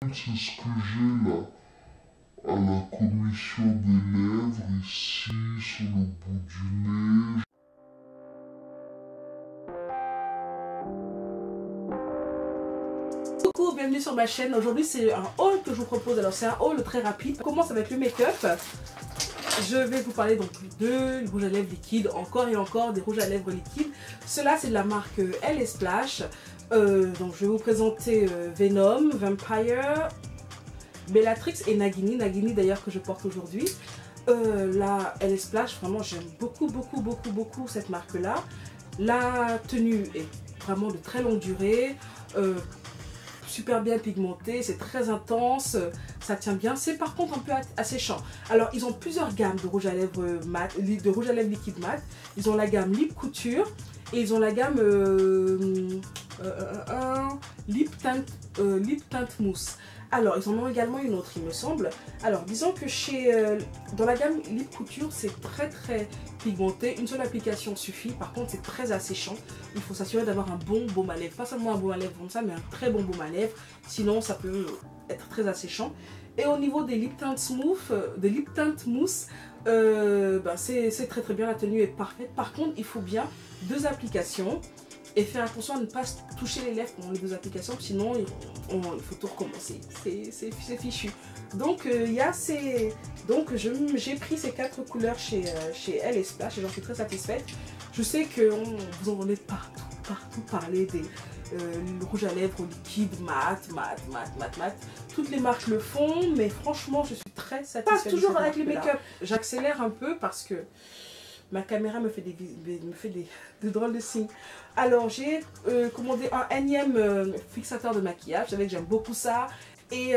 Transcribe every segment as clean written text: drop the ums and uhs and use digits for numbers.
exemple, c'est ce que j'ai là, à la commission des lèvres, ici, sur le bout du nez. Coucou, bienvenue sur ma chaîne. Aujourd'hui c'est un haul que je vous propose. Alors c'est un haul très rapide. On commence avec le make-up. Je vais vous parler donc de rouge à lèvres liquide, encore et encore des rouges à lèvres liquides. Cela c'est de la marque LA Splash. Donc je vais vous présenter Venom, Vampire, Bellatrix et Nagini. Nagini d'ailleurs que je porte aujourd'hui. La LA Splash, vraiment j'aime beaucoup cette marque là. La tenue est vraiment de très longue durée. Super bien pigmenté, c'est très intense, ça tient bien, c'est par contre un peu asséchant. Alors ils ont plusieurs gammes de rouge à lèvres mat, de rouge à lèvres liquide mat. Ils ont la gamme Lip Couture et ils ont la gamme Lip Tint Mousse. Alors ils en ont également une autre il me semble. Alors disons que dans la gamme Lip Couture c'est très pigmenté, une seule application suffit. Par contre c'est très asséchant, il faut s'assurer d'avoir un bon baume à lèvres, pas seulement un baume à lèvres comme ça mais un très bon baume à lèvres, sinon ça peut être très asséchant. Et au niveau des Lip Tint Mousse, c'est très bien, la tenue est parfaite. Par contre il faut bien deux applications. Et faire attention à ne pas toucher les lèvres pendant les deux applications, sinon il faut tout recommencer. C'est fichu. Donc j'ai pris ces 4 couleurs chez LA Splash et j'en suis très satisfaite. Je sais que vous en êtes partout parler des rouges à lèvres liquide, mat. Toutes les marques le font, mais franchement je suis très satisfaite. Passe toujours avec le make-up. J'accélère un peu parce que ma caméra me fait des drôles de signes. Alors j'ai commandé un énième fixateur de maquillage. Vous savez que j'aime beaucoup ça. Et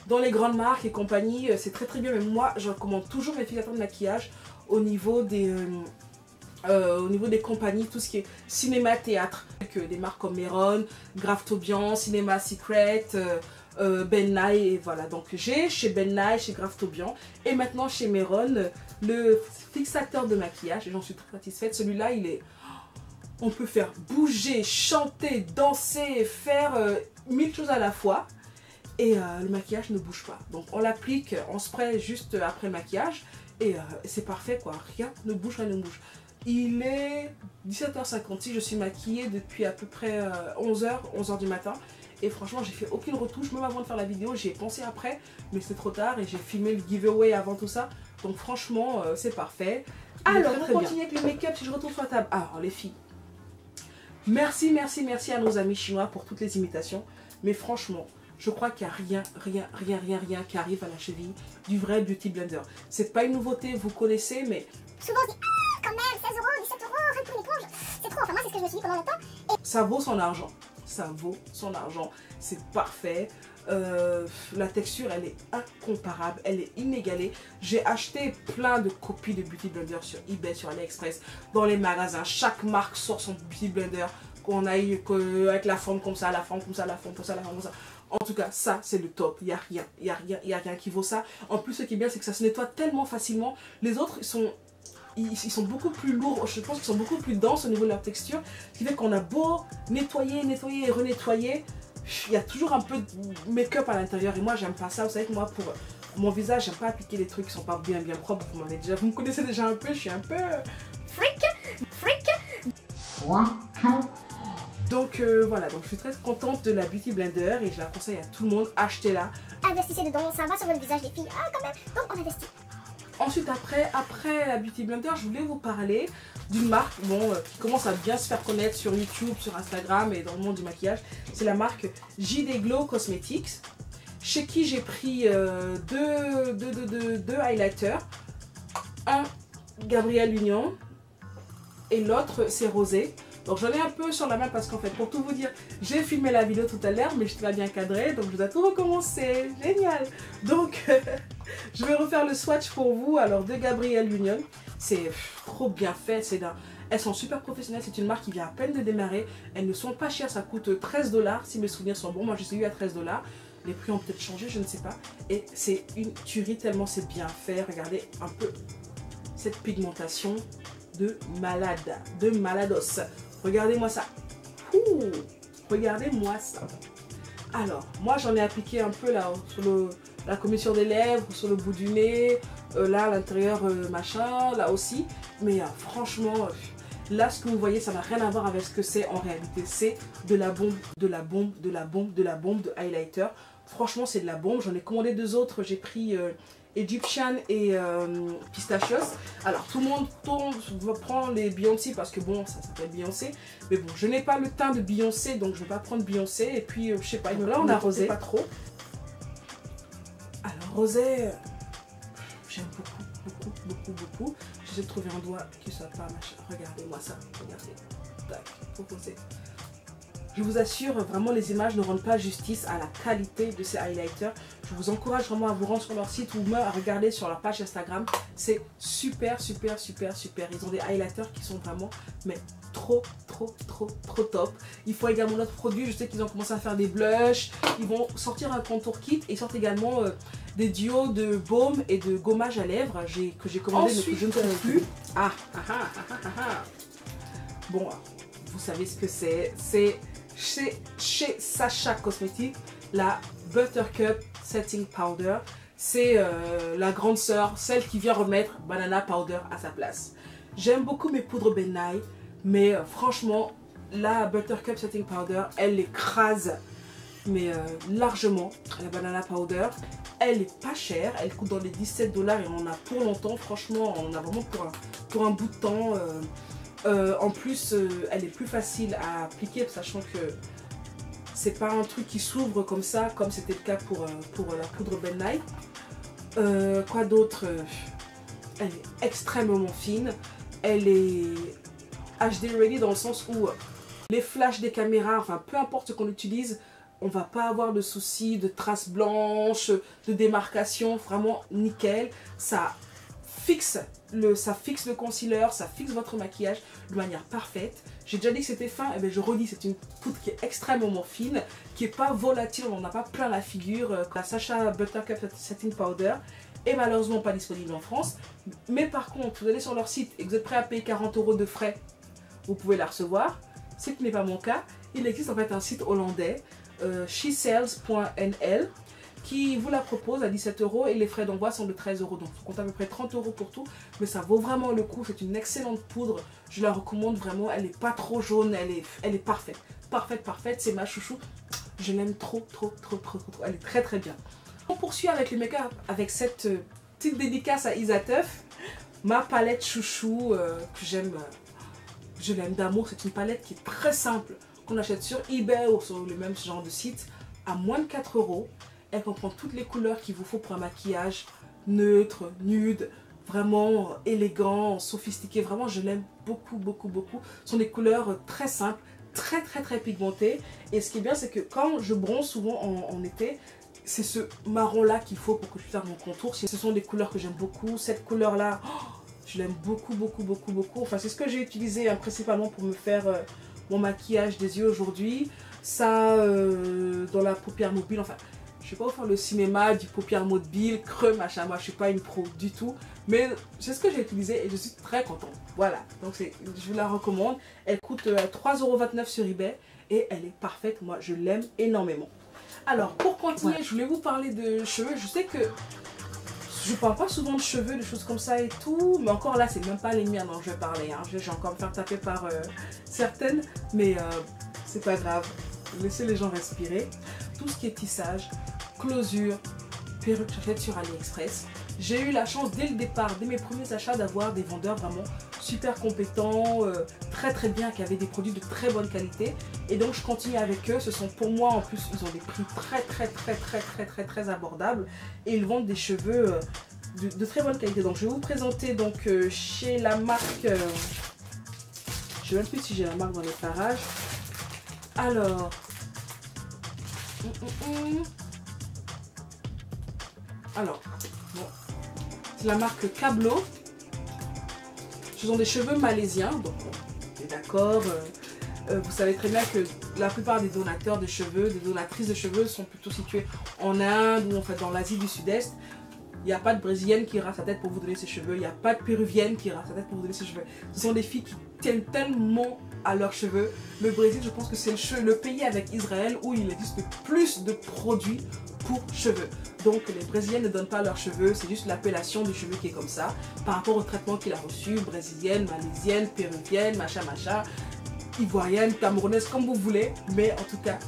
dans les grandes marques et compagnie, c'est très bien. Mais moi, je recommande toujours mes fixateurs de maquillage au niveau des compagnies, tout ce qui est cinéma, théâtre. Des marques comme Meron, Graftobian, Cinema Secret, Ben Nye, et voilà. Donc j'ai chez Ben Nye, chez Graftobian et maintenant chez Meron le fixateur de maquillage et j'en suis très satisfaite. Celui-là on peut faire bouger, chanter, danser, faire 1000 choses à la fois et le maquillage ne bouge pas. Donc on l'applique en spray juste après le maquillage et c'est parfait quoi, rien ne bouge. Il est 17h56, je suis maquillée depuis à peu près 11h du matin. Et franchement, j'ai fait aucune retouche, même avant de faire la vidéo, j'y ai pensé après, mais c'est trop tard et j'ai filmé le giveaway avant tout ça. Donc franchement, c'est parfait. Alors, on continue avec le make-up si je retourne sur la table. Alors les filles, merci à nos amis chinois pour toutes les imitations. Mais franchement, je crois qu'il n'y a rien qui arrive à la cheville du vrai Beauty Blender. C'est pas une nouveauté, vous connaissez, mais souvent on se dit ah quand même 16 €, 17 €, rien pour une éponge, c'est trop. Enfin moi c'est ce que je me suis dit pendant longtemps. Et ça vaut son argent. Ça vaut son argent, c'est parfait. La texture elle est incomparable, elle est inégalée. J'ai acheté plein de copies de Beauty Blender sur eBay, sur AliExpress, dans les magasins. Chaque marque sort son Beauty Blender qu'on a eu avec la forme comme ça, la forme comme ça. En tout cas, ça c'est le top. Il n'y a rien qui vaut ça. En plus, ce qui est bien, c'est que ça se nettoie tellement facilement. Les autres, ils sont beaucoup plus lourds, je pense qu'ils sont beaucoup plus denses au niveau de leur texture, ce qui fait qu'on a beau nettoyer et renettoyer, il y a toujours un peu de make-up à l'intérieur et moi j'aime pas ça. Vous savez que moi pour mon visage j'aime pas appliquer des trucs qui sont pas bien propres. Vous me connaissez déjà un peu, je suis un peu freak. Donc voilà, donc je suis très contente de la Beauty Blender et je la conseille à tout le monde, achetez-la. investissez dedans, ça va sur votre visage les filles, ah quand même, donc on investit. Ensuite, après la Beauty Blender, je voulais vous parler d'une marque qui commence à bien se faire connaître sur YouTube, sur Instagram et dans le monde du maquillage. C'est la marque JD Glow Cosmetics, chez qui j'ai pris deux highlighters. Un Gabrielle Union et l'autre c'est Rosé. Donc j'en ai un peu sur la main parce qu'en fait, pour tout vous dire, j'ai filmé la vidéo tout à l'heure mais je n'étais pas bien cadrée, donc je dois tout recommencer. Génial. Donc je vais refaire le swatch pour vous. Alors de Gabrielle Union, c'est trop bien fait, elles sont super professionnelles, c'est une marque qui vient à peine de démarrer. Elles ne sont pas chères, ça coûte 13 $, si mes souvenirs sont bons. Moi je les ai eu à 13 $. Les prix ont peut-être changé, je ne sais pas. Et c'est une tuerie tellement c'est bien fait. Regardez un peu cette pigmentation de malade, de malados. Regardez-moi ça. Regardez-moi ça. Alors, moi j'en ai appliqué un peu là sur la commissure des lèvres, sur le bout du nez, là à l'intérieur machin, là aussi. Mais franchement, là ce que vous voyez, ça n'a rien à voir avec ce que c'est en réalité. C'est de la bombe, de la bombe, de la bombe, de la bombe de highlighter. Franchement, c'est de la bombe. J'en ai commandé 2 autres. J'ai pris Egyptian et Pistachios. Alors tout le monde prend les Beyoncé parce que bon, ça s'appelle Beyoncé. Mais bon, je n'ai pas le teint de Beyoncé, donc je ne vais pas prendre Beyoncé. Et puis, je sais pas, là on a rosé. Pas trop. Alors rosé, j'aime beaucoup. J'essaie de trouver un doigt qui soit pas machin. Regardez-moi ça, regardez. Tac, proposé. Je vous assure, vraiment les images ne rendent pas justice à la qualité de ces highlighters. Je vous encourage vraiment à vous rendre sur leur site ou même à regarder sur leur page Instagram. C'est super. Ils ont des highlighters qui sont vraiment mais trop top. Il faut également d'autres produits. Je sais qu'ils ont commencé à faire des blushs. Ils vont sortir un contour kit et ils sortent également des duos de baume et de gommage à lèvres que j'ai commandé mais que je ne trouve plus. Bon, vous savez ce que c'est. C'est chez Sacha Cosmetics, la Buttercup Setting Powder. C'est la grande sœur, celle qui vient remettre Banana Powder à sa place. J'aime beaucoup mes poudres Ben Nye, mais franchement, la Buttercup Setting Powder, elle écrase, mais largement, la Banana Powder. Elle est pas chère, elle coûte dans les 17 $ et on en a pour longtemps. Franchement, on en a vraiment pour un bout de temps. En plus, elle est plus facile à appliquer, sachant que c'est pas un truc qui s'ouvre comme ça, comme c'était le cas pour la poudre Ben Nye. Quoi d'autre? Elle est extrêmement fine. Elle est HD ready dans le sens où les flashs des caméras, enfin peu importe ce qu'on utilise, on va pas avoir de soucis de traces blanches, de démarcation, vraiment nickel. Ça fixe le concealer, ça fixe votre maquillage de manière parfaite. J'ai déjà dit que c'était fin, et bien je redis, c'est une poudre qui est extrêmement fine, qui n'est pas volatile, on n'a pas plein la figure. La Sacha Buttercup Setting Powder est malheureusement pas disponible en France. Mais par contre, vous allez sur leur site et que vous êtes prêt à payer 40 € de frais, vous pouvez la recevoir. Ce qui n'est pas mon cas. Il existe en fait un site hollandais, shesales.nl, qui vous la propose à 17 € et les frais d'envoi sont de 13 €. Donc il faut compter à peu près 30 € pour tout. Mais ça vaut vraiment le coup. C'est une excellente poudre. Je la recommande vraiment. Elle n'est pas trop jaune. Elle est parfaite. Parfaite. C'est ma chouchou. Je l'aime trop. Elle est très bien. On poursuit avec le make-up avec cette petite dédicace à Isateuf. Ma palette chouchou que j'aime. Je l'aime d'amour. C'est une palette qui est très simple. Qu'on achète sur eBay ou sur le même genre de site à moins de 4 €. Elle comprend toutes les couleurs qu'il vous faut pour un maquillage neutre, nude, vraiment élégant, sophistiqué. Vraiment, je l'aime beaucoup. Ce sont des couleurs très simples, très pigmentées. Et ce qui est bien, c'est que quand je bronze souvent en été, c'est ce marron-là qu'il faut pour que je fasse mon contour. Ce sont des couleurs que j'aime beaucoup. Cette couleur-là, je l'aime beaucoup. Enfin, c'est ce que j'ai utilisé principalement pour me faire mon maquillage des yeux aujourd'hui. Ça, dans la paupière mobile, enfin... Je ne vais pas vous faire le cinéma du paupière mobile, creux, machin. Moi, je ne suis pas une pro du tout. Mais c'est ce que j'ai utilisé et je suis très contente. Voilà. Donc, je vous la recommande. Elle coûte 3,29 € sur eBay et elle est parfaite. Moi, je l'aime énormément. Alors, pour continuer, je voulais vous parler de cheveux. Je sais que je ne parle pas souvent de cheveux, de choses comme ça et tout. Mais encore là, c'est même pas les miens dont je vais parler. Hein. Je vais encore me faire taper par certaines. Mais c'est pas grave. Laissez les gens respirer. Tout ce qui est tissage, closure, perruque, j'achète sur AliExpress. J'ai eu la chance dès le départ, dès mes premiers achats, d'avoir des vendeurs vraiment super compétents, très bien, qui avaient des produits de très bonne qualité. Et donc je continue avec eux. Ce sont pour moi, en plus, ils ont des prix très abordables. Et ils vendent des cheveux de très bonne qualité. Donc je vais vous présenter donc chez la marque... je ne sais même plus si j'ai la marque dans les parages. Alors... Alors, bon, c'est la marque Cablo. Ce sont des cheveux malaisiens, donc on est d'accord. Vous savez très bien que la plupart des donateurs de cheveux, des donatrices de cheveux sont plutôt situés en Inde ou en fait dans l'Asie du Sud-Est. Il n'y a pas de Brésilienne qui ira sa tête pour vous donner ses cheveux. Il n'y a pas de Péruvienne qui ira sa tête pour vous donner ses cheveux. Ce sont des filles qui tiennent tellement à leurs cheveux. Le Brésil, je pense que c'est le pays avec Israël où il existe le plus de produits pour cheveux. Donc les Brésiliens ne donnent pas leurs cheveux, c'est juste l'appellation du cheveu qui est comme ça, par rapport au traitement qu'il a reçu, brésilienne, malaisienne, péruvienne, machin, ivoirienne, camerounaise, comme vous voulez, mais en tout cas,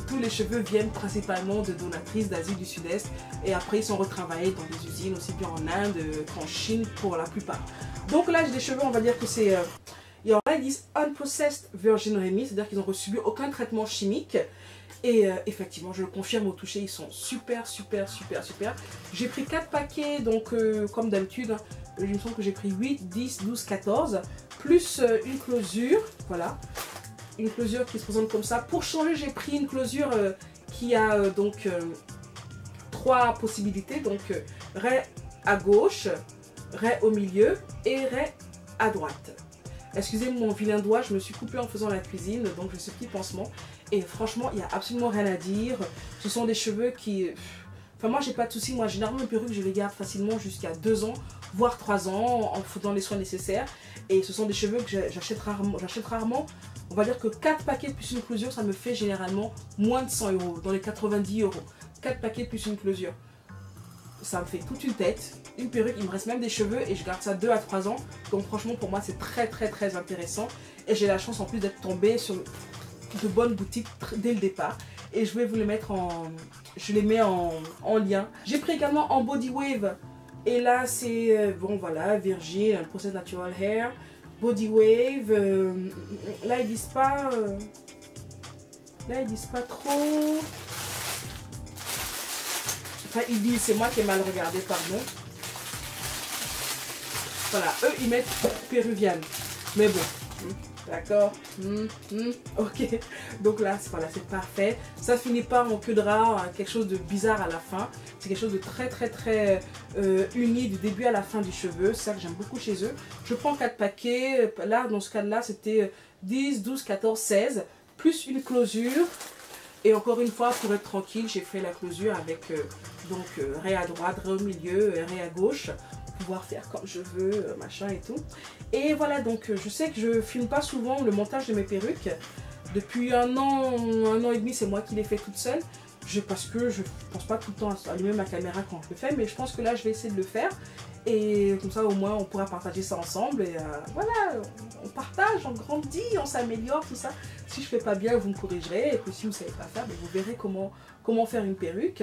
tous les cheveux viennent principalement de donatrices d'Asie du Sud-Est et après ils sont retravaillés dans des usines aussi bien en Inde qu'en Chine pour la plupart. Donc là j'ai des cheveux, on va dire que c'est... il y en a qui disent Unprocessed Virgin Remy, c'est-à-dire qu'ils n'ont reçu aucun traitement chimique. Et effectivement, je le confirme au toucher, ils sont super. J'ai pris 4 paquets, donc comme d'habitude, il me semble que j'ai pris 8, 10, 12, 14, plus une closure, voilà. Une closure qui se présente comme ça. Pour changer, j'ai pris une closure qui a donc 3 possibilités, donc raie à gauche, raie au milieu et raie à droite. Excusez mon vilain doigt, je me suis coupée en faisant la cuisine, donc j'ai ce petit pansement. Et franchement, il n'y a absolument rien à dire. Ce sont des cheveux qui... Enfin, moi, j'ai pas de soucis. Moi, généralement, mes perruques, je les garde facilement jusqu'à 2 ans, voire 3 ans, en faisant les soins nécessaires. Et ce sont des cheveux que j'achète rarement. On va dire que 4 paquets plus une closure, ça me fait généralement moins de 100 €, dans les 90 €. 4 paquets plus une closure. Ça me fait toute une tête, une perruque, il me reste même des cheveux et je garde ça 2 à 3 ans. Donc franchement, pour moi, c'est très intéressant. Et j'ai la chance en plus d'être tombée sur de bonnes boutiques dès le départ. Et je vais vous les mettre en... Je les mets en lien. J'ai pris également en Body Wave. Et là, c'est... bon, voilà, Virgin, Process Natural Hair. Body Wave. Là, ils disent pas... là, ils disent pas trop... Enfin, ils disent, c'est moi qui ai mal regardé, pardon. Voilà, eux, ils mettent péruvienne. Mais bon, d'accord. Ok, donc là, voilà, c'est parfait. Ça finit pas en queue de rat, quelque chose de bizarre à la fin. C'est quelque chose de très uni du début à la fin du cheveu. C'est ça que j'aime beaucoup chez eux. Je prends 4 paquets. Là, dans ce cas-là, c'était 10, 12, 14, 16. Plus une closure. Et encore une fois, pour être tranquille, j'ai fait la closure avec raie à droite, raie au milieu, raie à gauche. Pour pouvoir faire comme je veux, machin et tout. Et voilà, donc je sais que je filme pas souvent le montage de mes perruques. Depuis un an et demi, c'est moi qui l'ai fait toute seule. Parce que je pense pas tout le temps à allumer ma caméra quand je le fais. Mais je pense que là, je vais essayer de le faire. Et comme ça, au moins, on pourra partager ça ensemble. Et voilà, on partage, on grandit, on s'améliore, tout ça. Si je fais pas bien, vous me corrigerez. Et puis si vous savez pas faire, vous verrez comment faire une perruque.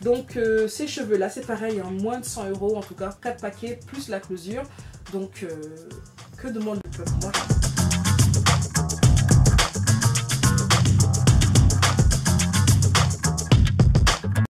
Donc ces cheveux là, c'est pareil, hein, moins de 100 €, en tout cas 4 paquets plus la closure. Donc que demande le peuple? Moi,